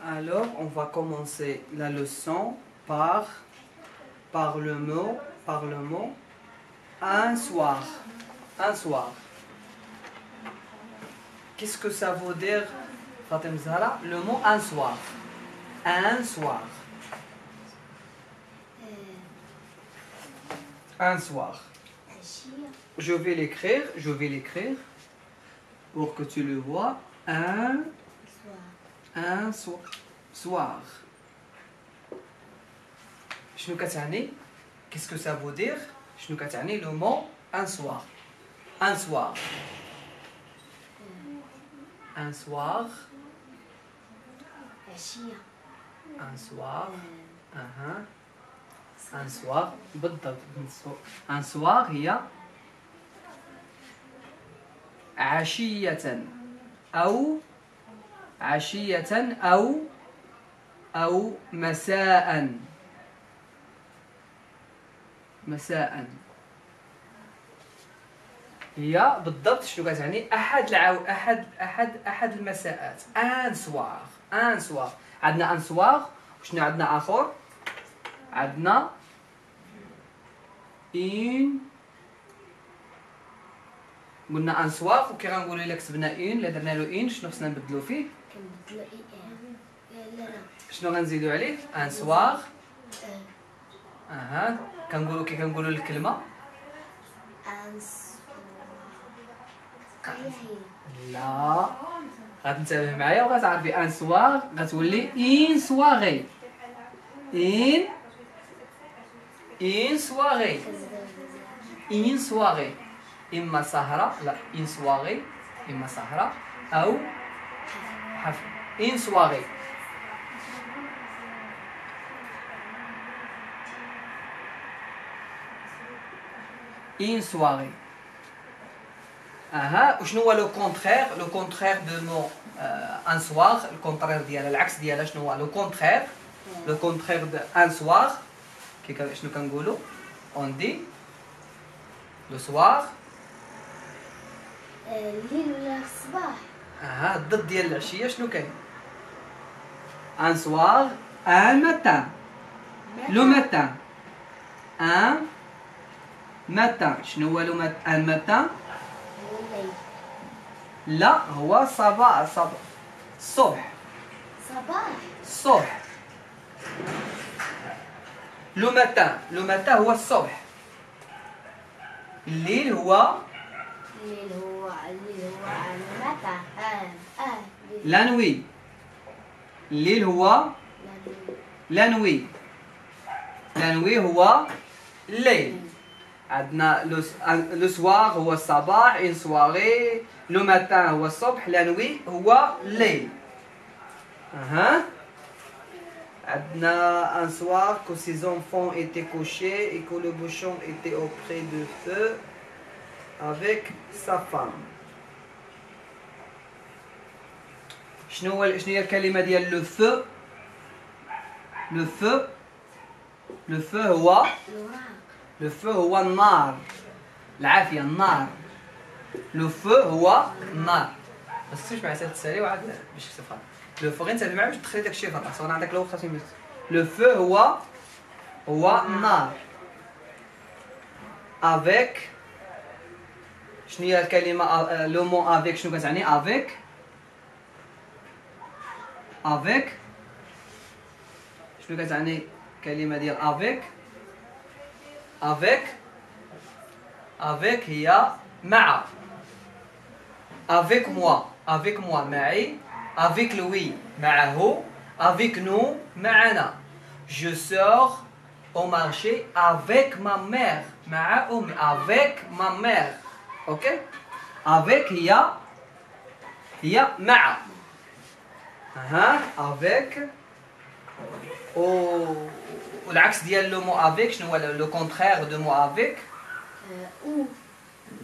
Alors, on va commencer la leçon par le mot un soir. Un soir. Qu'est-ce que ça veut dire, Fatem Zahra, le mot un soir? Un soir. Un soir. Je vais l'écrire pour que tu le vois. Un soir. Qu'est-ce que ça veut dire? Le mot un soir. Un soir. Un soir. Un soir. Un soir. Un soir هي عشية أو مساء. هي بالضبط شنو كتعني؟ أحد المساءات. ان سوار. عندنا ان سوار، وشنو عندنا آخر؟ عندنا قلنا ان سوار، وكي غنقولوا الا كتبنا الا درنا له شنو خصنا نبدلو فيه؟ كنبدلو لا شنو غنزيدو عليه؟ ان سوار. كنقولوا كي كنقولوا الكلمه لا، غتنتبه معايا وغتعرفي ان سوار غتولي ان سواغي. ان سواغي اما سهره، لا ان سواغي اما سهره او حفل. ان سواغي. une soirée. وشنو هو لو كونترير دو مو ان سوار؟ الكونترير ديالها، العكس ديالها شنو هو؟ لو كونترير دو ان سوار شنو كنقولوا؟ اون دي لو سوار الليل ولا الصباح. الضد ديال العشيه شنو كاين؟ ان سوار ان ماتان. لو ماتان ان ماتان. شنو هو لو ان ماتان؟ لا، هو صباح. الصبح. لو ماتان هو الصبح. الليل هو لا نوي. الليل هو لا نوي. هو الليل. عندنا لو سوار هو الصباح، ان سواري. لو ماتان هو الصبح، لا نوي هو الليل. عندنا un soir que ses enfants étaient couchés et que le bouchon était auprès du feu avec sa femme. شنو هي الكلمة ديال لو فو؟ لو فو هو النار. العافية، النار. لو فو هو النار. بس تسمعش مع سيد السالي وعاد باش تكتبها. لو فو غير نتابع معاه باش تدخلي داكشي في الراس، وانا عندك الوقت خاصني. لو فو هو النار. افيك. شنو هي الكلمة لو مو افيك شنو كتعني؟ افيك شنو كتعني الكلمة ديال افيك هي مع. افيك موا معي. افيك لوي معه. افيك نو معنا. Je sors au marché avec ma mère. مع أمي. avec ma mère. اوكي. avec هي مع. avec. والعكس ديال لو مو افيك شنو هو؟ لو كونترير دو مو افيك.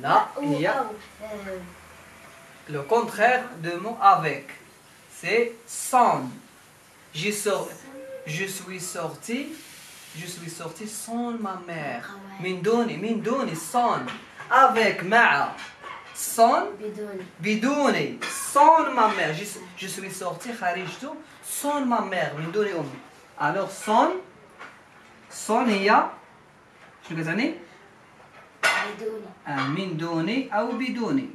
لا، هي le contraire de mot avec, c'est sans. Je suis sorti sans ma mère. من دوني sans. avec مع. sans بدوني. sans ma mère. Je suis sorti خرجت sans ma mère من دون أمي. alors sans هي شنو كتعني؟ بدوني. من دوني أو بدوني.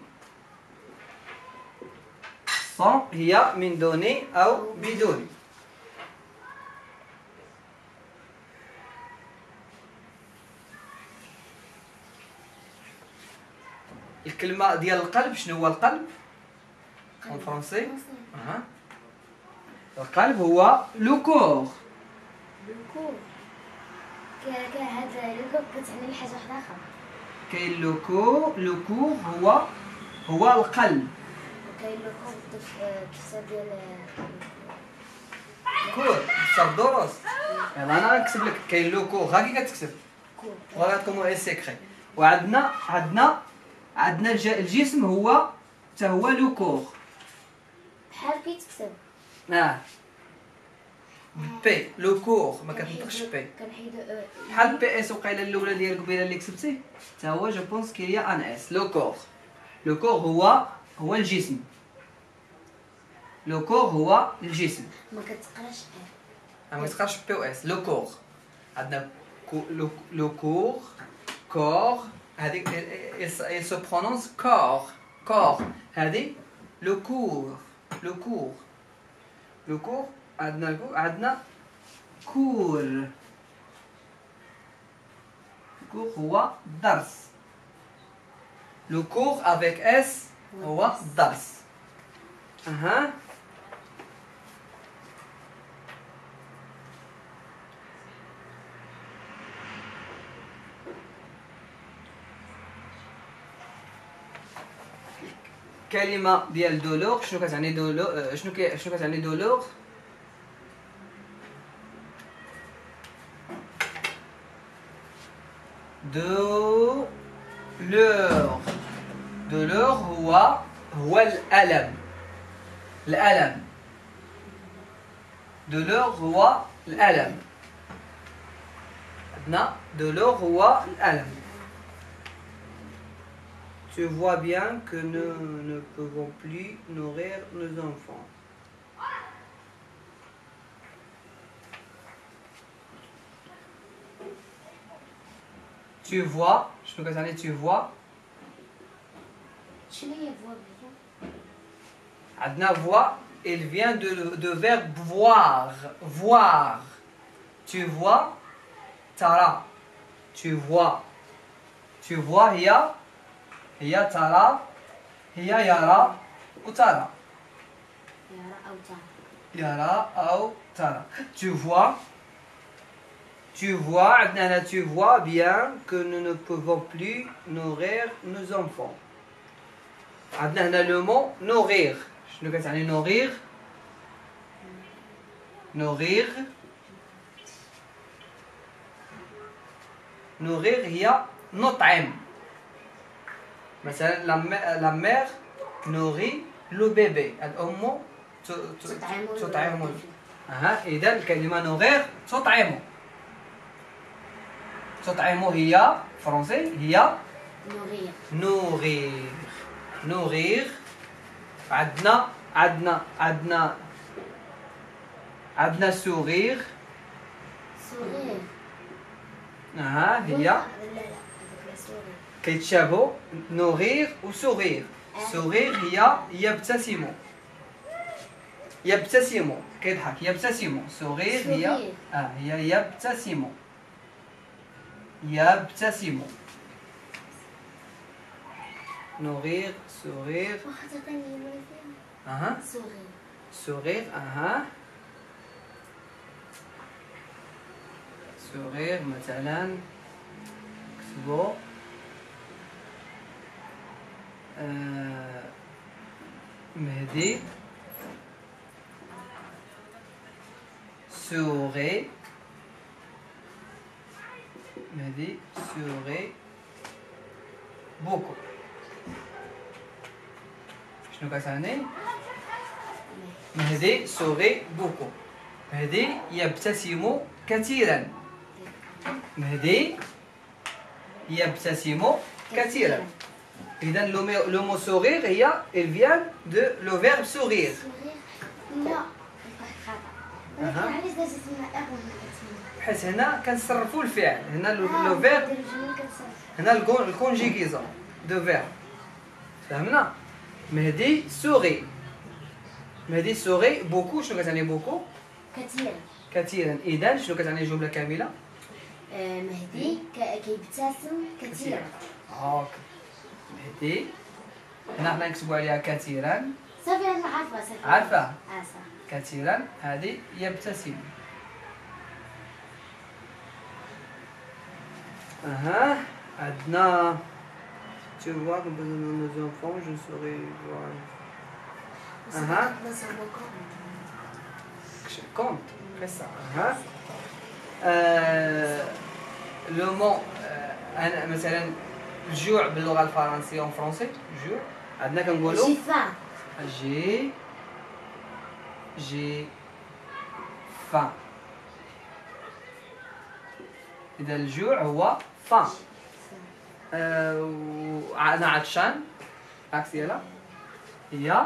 sans هي من دوني أو بدوني. الكلمة ديال القلب شنو هو القلب؟ en français. القلب هو لو كور. لوكور. هذا لوكور كتعني لحاجة واحدة أخرى. كاين لو كور هو القلب. وكاين لوكور التفسير ديال كور تفسر الدروس. يلا انا غنكتب لك كاين لو كور ها كي كتكتب. كور. وغاتكم اي سيكري. وعندنا الجسم هو حتى هو لو كور. بحال كي تكتب. بي لو كور ما كتنطقش بي. كنحيدو بحال بي اس وقيله الاولى ديال قبيله اللي كتبتي حتى هو جو بونس كيليا ان اس. لو كور هو الجسم. لو كور هو الجسم. ما كتقراش ما تقراش بي او اس. لو كور عندنا لو كور هذيك il se prononce corps هذه لو كور عندنا كور هو درس. لو كور avec اس هو درس. كلمة ديال دولور شنو كتعني دولور؟ شنو كتعني دولور؟ دولور هو الألم. دولور هو الألم. عندنا دولور هو الألم. Tu vois bien que nous ne pouvons plus nourrir nos enfants. Tu vois, شنو كتعني tu vois؟ شنو هي فوا بالضبط؟ عندنا voix, il vient de verbe voir. Tu vois, ترى. Tu vois هي ترى هي يرى وترى. يرى أو ترى. Tu vois عندنا tu vois bien que nous ne pouvons plus nourrir nos enfants. عندنا هنا لو مو nourrir. شنو كتعني nourrir؟ nourrir هي نطعم. مثلا la mère nourrit le bébé. الأم تطعم. إذا الكلمة nourrir تطعم هي فرنسي هي nourrir. عندنا sourire. هي كيتشابهوا nourrir و sourire. sourire هي يبتسم كيضحك يبتسم. sourire هي يبتسم. nourrir sourire. sourire sourire مثلا كتبوا مهدي sourit beaucoup. شنو كتعني؟ مهدي sourit beaucoup. مهدي يبتسم كثيرا. مهدي يبتسم كثيرا. إذا لو مو sourire هي il vient de le verbe sourire. لا خطأ. ولكن علاش درتي لنا ولا كتسمى؟ حيت هنا كنصرفوا الفعل، هنا لو فيرب، هنا الكونجيغيزون دو فيرب. فهمنا؟ مهدي سوغي. مهدي سوغي بوكو. شنو كتعني بوكو؟ كثيرا. كثيرا. إذا شنو كتعني جملة كاملة؟ مهدي كيبتسم كثيرا. هاك مهدي. هنا حنا نكتبوا عليها كثيرا. صافي انا عارفه صافي. عارفة؟ صافي. كثيرا هذه يبتسم. أها عندنا tu vois comme nos enfants je serai voir. أها compte fais ça. أها لو مون أنا مثلا الجوع باللغة الفرنسية en français جوع عندنا كنقولوا جي فان. j'ai faim. إذا الجوع هو faim. أنا عطشان عكس ديالها هي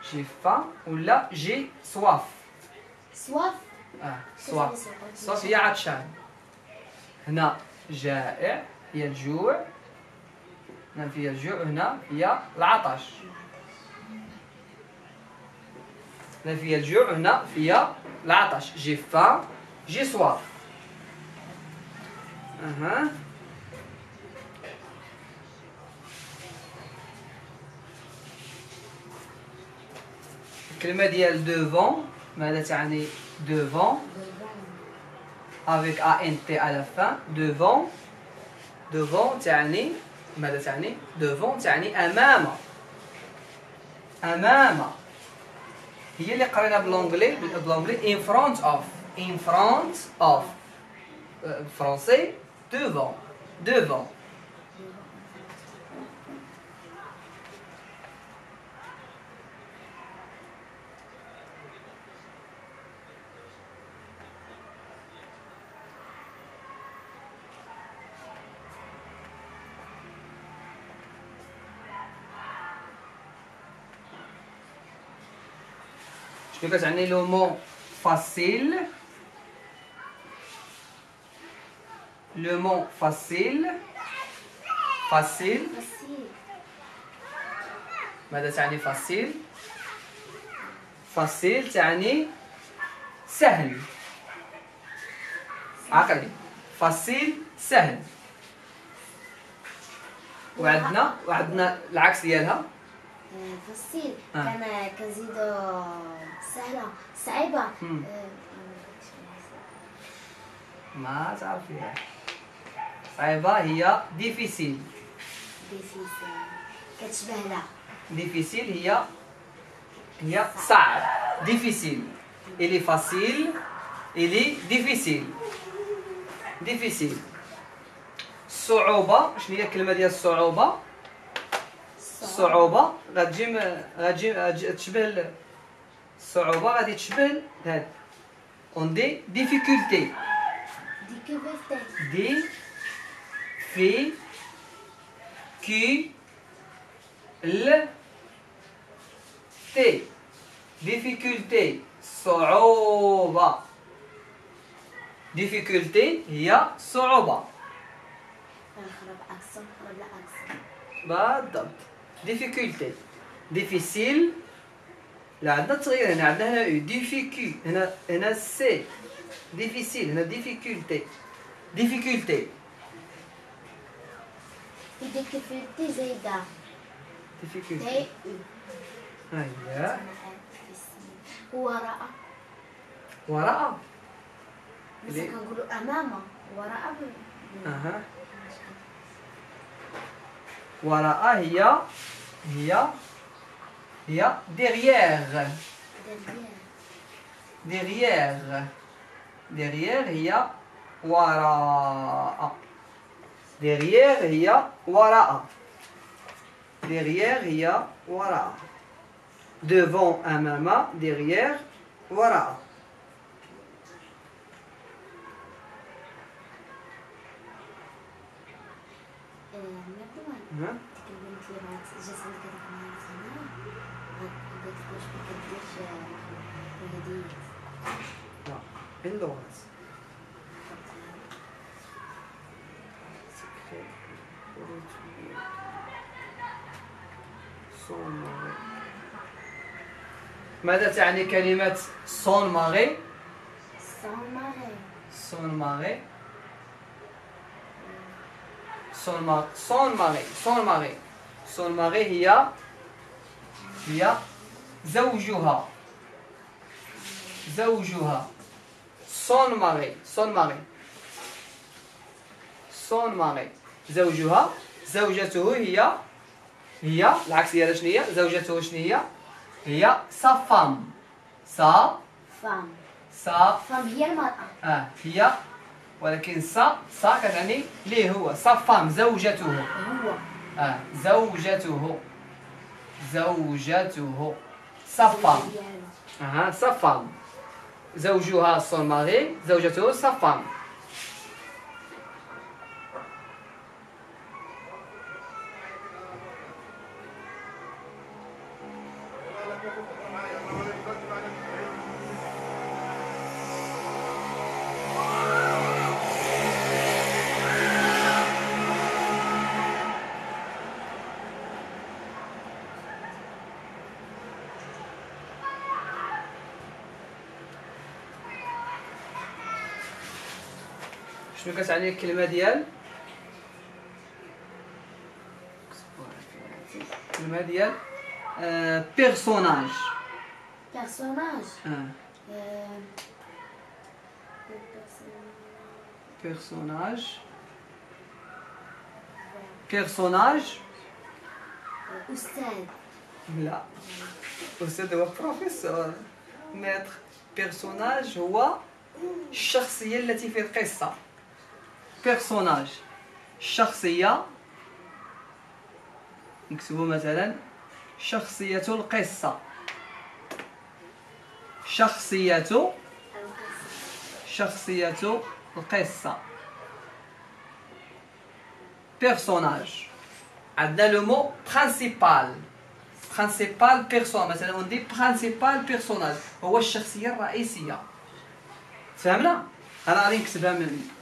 j'ai faim ولا j'ai soif. سواف. soif هي عطشان. هنا جائع هي الجوع. هنا فيها الجوع هنا هي العطش. هنا فيها الجوع هنا فيها العطش. j'ai faim j'ai soif. أها الكلمة ديال devant ماذا تعني devant avec ANT à la fin. devant تعني ماذا تعني؟ devant تعني أمام. هي اللي قرينا بالانجلي in front of بالفرنسي devant. شنو كتعني لو مون facile؟ le mot facile ماذا تعني facile؟ facile تعني سهل. عقلي facile سهل. وعندنا العكس ديالها فصيل كنزيدو سهلة صعيبة. ما تعرفيها. صعيبة هي difficile. كتشبه لا. difficile هي صعب. difficile il est facile il est difficile. الصعوبة شنو هي الكلمة ديال الصعوبة؟ الصعوبة غتجي تشبه الصعوبة غادي تشبه هاد on dit difficulté. difficulté صعوبة. difficulté هي صعوبة. بالضبط. difficulté difficile لا عندنا تغيير هنا عندنا هنا سي difficile هنا difficulté زايدة difficulté هيا وراء مثلا كنقولوا أمام وراء. أها وراء هي derrière هي وراء. derrière هي وراء. devant أمام derrière وراء. جات عندك هذيك النهار هنا قالت لك واش ما كديرش الرياضيات لا غير اللغات ماذا تعني كلمة سون ماري؟ سون ماري سون ماري سون ماري سون ماري هي زوجها سون ماري زوجها زوجته هي العكس ديالها شنو هي زوجته شنو هي سا فام فام سا فام هي المرأة هي ولكن سا كتعني ليه هو سا فام زوجته هو زوجته سا فام سا فام زوجها سون ماري زوجته سا فام شنو كتعني الكلمة ديال بيرسوناج بيرسوناج أستاذ لا أستاذ هو بروفيسور ميتر بيرسوناج هو الشخصية التي في القصة بيرسوناج الشخصية نكتبو مثلا شخصية القصة شخصية القصة بيرسوناج عندنا لو مو برينسيبال بيرسون مثلا ندي برينسيبال بيرسوناج هو الشخصية الرئيسية فهمنا انا غادي نكتبها من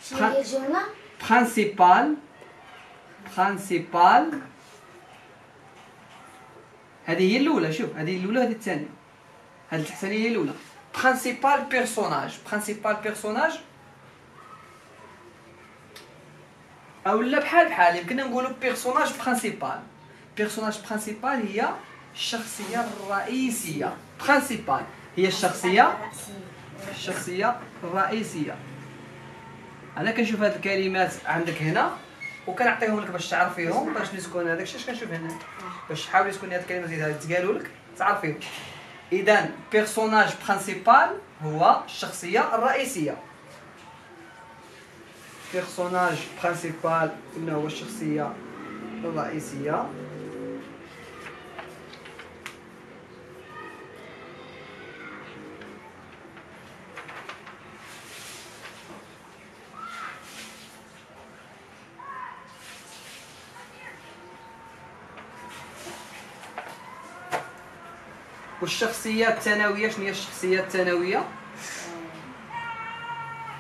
شنو هي الجملة برينسيبال هذه هي الاولى شوف هذه الاولى هذه الثانيه هذه الثانيه هي الاولى برينسيبال بيرسوناج او لا بحال يمكن نقولوا بيرسوناج برينسيبال هي الشخصيه الرئيسيه برينسيبال هي الشخصيه الرئيسيه انا كنشوف هاد الكلمات عندك هنا وكنعطيهم لك باش تعرف فيهم باش تكون هذاك الشيء كنشوف هنا باش تحاول تكون هاد الكلمات اللي تقالوا لك تعرف فيهم اذا بيرسوناج برينسيبال هو الشخصيه الرئيسيه بيرسوناج برينسيبال قلنا هو الشخصيه الرئيسيه والشخصية الثانوية شنو هي الشخصية الثانوية؟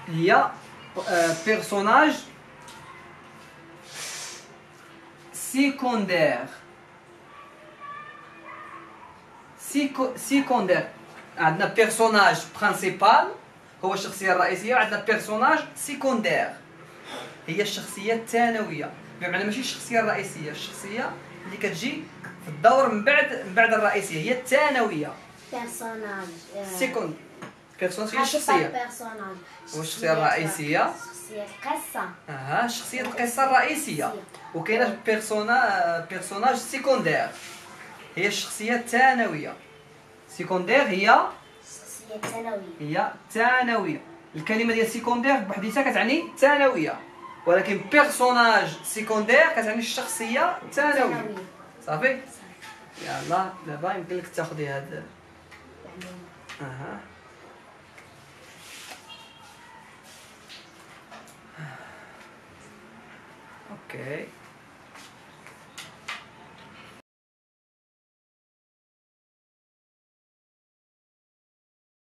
هي بيرسوناج سيكوندير عندنا بيرسوناج برينسيبال هو الشخصية الرئيسية وعندنا بيرسوناج سيكوندير هي الشخصية الثانوية بمعنى ماشي الشخصية الرئيسية الشخصية اللي كتجي في الدور من بعد الرئيسية هي الثانوية بيرسوناج سيكوند بيرسوناج هي الشخصية والشخصية الرئيسية شخصية القصة شخصية القصة الرئيسية وكاينة بيرسوناج سيكوندير هي الشخصية الثانوية سيكوندير هي ثانوية الكلمة ديال سيكوندير بوحديتها كتعني ثانوية ولكن بيرسوناج سيكوندير كتعني الشخصية الثانوية صافي يلا دابا يمكن لك تاخدي هاد اوكي